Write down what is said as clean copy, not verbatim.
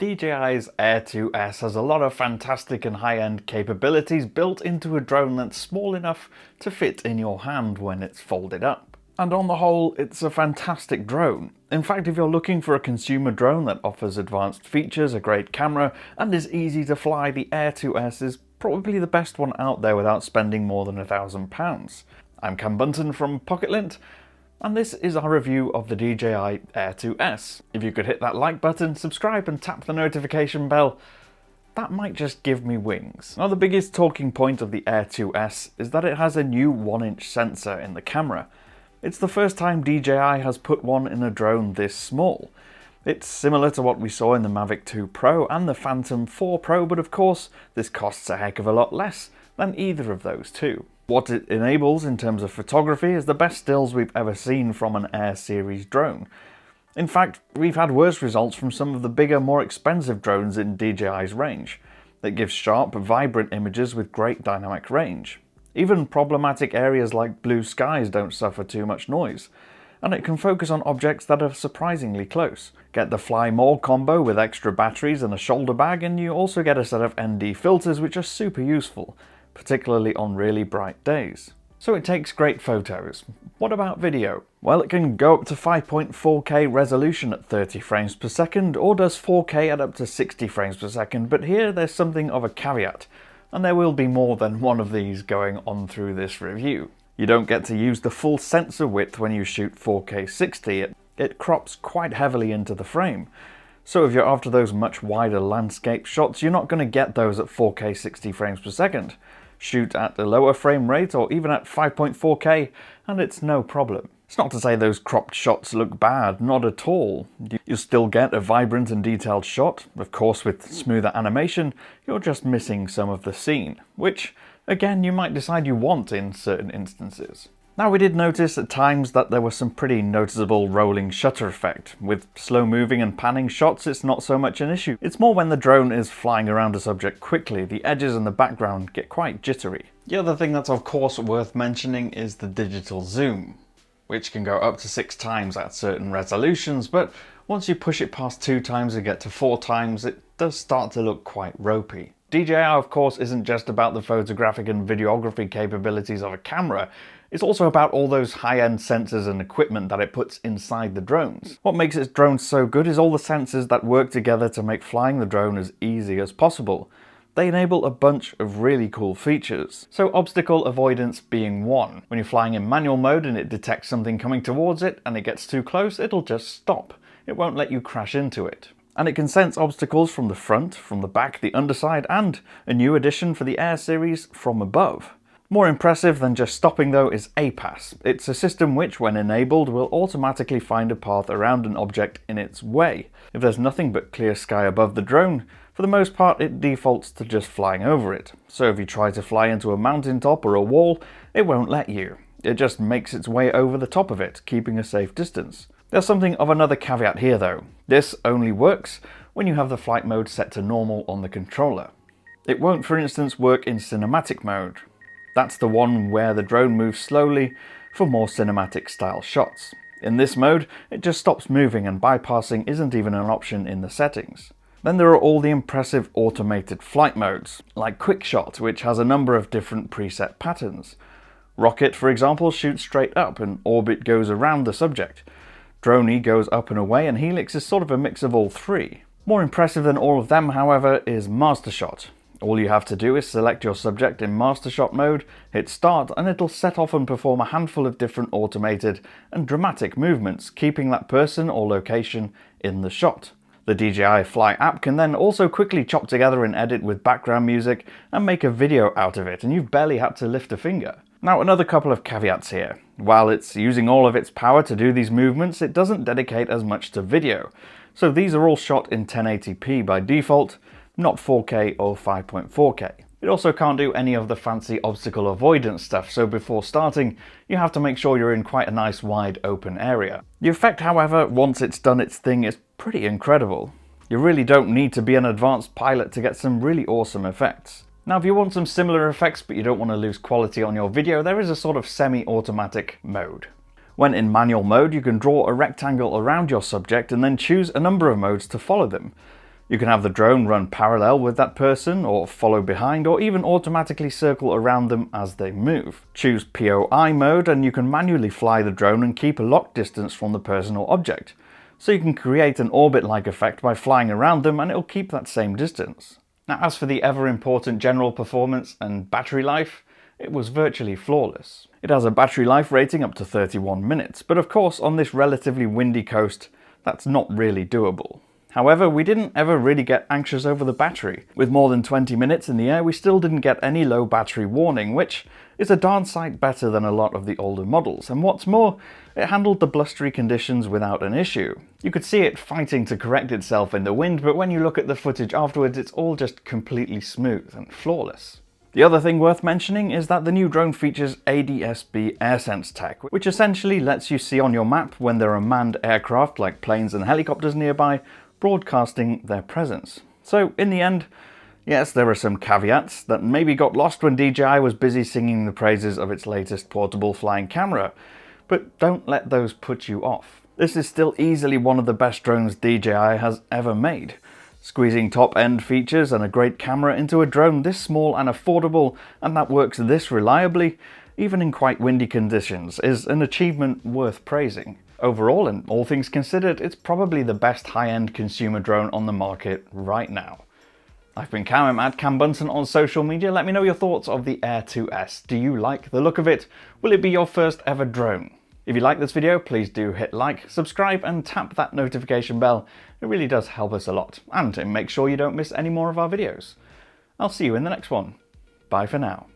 DJI's Air 2S has a lot of fantastic and high-end capabilities built into a drone that's small enough to fit in your hand when it's folded up. And on the whole, it's a fantastic drone. In fact, if you're looking for a consumer drone that offers advanced features, a great camera, and is easy to fly, the Air 2S is probably the best one out there without spending more than £1,000. I'm Cam Bunton from Pocket-lint, and this is our review of the DJI Air 2S. If you could hit that like button, subscribe and tap the notification bell, that might just give me wings. Now, the biggest talking point of the Air 2S is that it has a new 1-inch sensor in the camera. It's the first time DJI has put one in a drone this small. It's similar to what we saw in the Mavic 2 Pro and the Phantom 4 Pro, but of course this costs a heck of a lot less than either of those two. What it enables in terms of photography is the best stills we've ever seen from an Air series drone. In fact, we've had worse results from some of the bigger, more expensive drones in DJI's range. It gives sharp, vibrant images with great dynamic range. Even problematic areas like blue skies don't suffer too much noise, and it can focus on objects that are surprisingly close. Get the Fly More combo with extra batteries and a shoulder bag, and you also get a set of ND filters which are super useful, particularly on really bright days. So it takes great photos. What about video? Well, it can go up to 5.4K resolution at 30 frames per second, or does 4K at up to 60 frames per second, but here there's something of a caveat, and there will be more than one of these going on through this review. You don't get to use the full sensor width when you shoot 4K 60, it crops quite heavily into the frame. So if you're after those much wider landscape shots, you're not going to get those at 4K 60 frames per second. Shoot at a lower frame rate or even at 5.4K and it's no problem. It's not to say those cropped shots look bad, not at all. You'll still get a vibrant and detailed shot. Of course, with smoother animation, you're just missing some of the scene, which, again, you might decide you want in certain instances. Now, we did notice at times that there was some pretty noticeable rolling shutter effect. With slow moving and panning shots, it's not so much an issue. It's more when the drone is flying around a subject quickly, the edges and the background get quite jittery. The other thing that's of course worth mentioning is the digital zoom, which can go up to 6 times at certain resolutions, but once you push it past 2 times and get to 4 times, it does start to look quite ropey. DJI, of course, isn't just about the photographic and videography capabilities of a camera, it's also about all those high-end sensors and equipment that it puts inside the drones. What makes its drones so good is all the sensors that work together to make flying the drone as easy as possible. They enable a bunch of really cool features. So obstacle avoidance being one. When you're flying in manual mode and it detects something coming towards it and it gets too close, it'll just stop. It won't let you crash into it. And it can sense obstacles from the front, from the back, the underside, and a new addition for the Air series, from above. More impressive than just stopping though is APAS. It's a system which, when enabled, will automatically find a path around an object in its way. If there's nothing but clear sky above the drone, for the most part it defaults to just flying over it. So if you try to fly into a mountaintop or a wall, it won't let you. It just makes its way over the top of it, keeping a safe distance. There's something of another caveat here though. This only works when you have the flight mode set to normal on the controller. It won't, for instance, work in cinematic mode. That's the one where the drone moves slowly for more cinematic style shots. In this mode, it just stops moving and bypassing isn't even an option in the settings. Then there are all the impressive automated flight modes, like Quick Shot, which has a number of different preset patterns. Rocket, for example, shoots straight up and Orbit goes around the subject. Droney goes up and away, and Helix is sort of a mix of all three. More impressive than all of them, however, is Master Shot. All you have to do is select your subject in Master Shot mode, hit start, and it'll set off and perform a handful of different automated and dramatic movements, keeping that person or location in the shot. The DJI Fly app can then also quickly chop together and edit with background music and make a video out of it, and you've barely had to lift a finger. Now, another couple of caveats here. While it's using all of its power to do these movements, it doesn't dedicate as much to video. So these are all shot in 1080p by default, not 4K or 5.4K. It also can't do any of the fancy obstacle avoidance stuff, so before starting, you have to make sure you're in quite a nice wide open area. The effect, however, once it's done its thing, is pretty incredible. You really don't need to be an advanced pilot to get some really awesome effects. Now, if you want some similar effects but you don't want to lose quality on your video, there is a sort of semi-automatic mode. When in manual mode, you can draw a rectangle around your subject and then choose a number of modes to follow them. You can have the drone run parallel with that person, or follow behind, or even automatically circle around them as they move. Choose POI mode and you can manually fly the drone and keep a locked distance from the person or object. So you can create an orbit-like effect by flying around them and it'll keep that same distance. Now, as for the ever-important general performance and battery life, it was virtually flawless. It has a battery life rating up to 31 minutes, but of course on this relatively windy coast, that's not really doable. However, we didn't ever really get anxious over the battery. With more than 20 minutes in the air, we still didn't get any low battery warning, which is a darn sight better than a lot of the older models. And what's more, it handled the blustery conditions without an issue. You could see it fighting to correct itself in the wind, but when you look at the footage afterwards, it's all just completely smooth and flawless. The other thing worth mentioning is that the new drone features ADS-B AirSense tech, which essentially lets you see on your map when there are manned aircraft like planes and helicopters nearby, broadcasting their presence. So in the end, yes, there are some caveats that maybe got lost when DJI was busy singing the praises of its latest portable flying camera, but don't let those put you off. This is still easily one of the best drones DJI has ever made. Squeezing top-end features and a great camera into a drone this small and affordable, and that works this reliably, even in quite windy conditions, is an achievement worth praising. Overall, and all things considered, it's probably the best high-end consumer drone on the market right now. I've been Cam, I'm at Cam Bunton on social media. Let me know your thoughts of the Air 2S. Do you like the look of it? Will it be your first ever drone? If you like this video, please do hit like, subscribe and tap that notification bell. It really does help us a lot. And make sure you don't miss any more of our videos. I'll see you in the next one. Bye for now.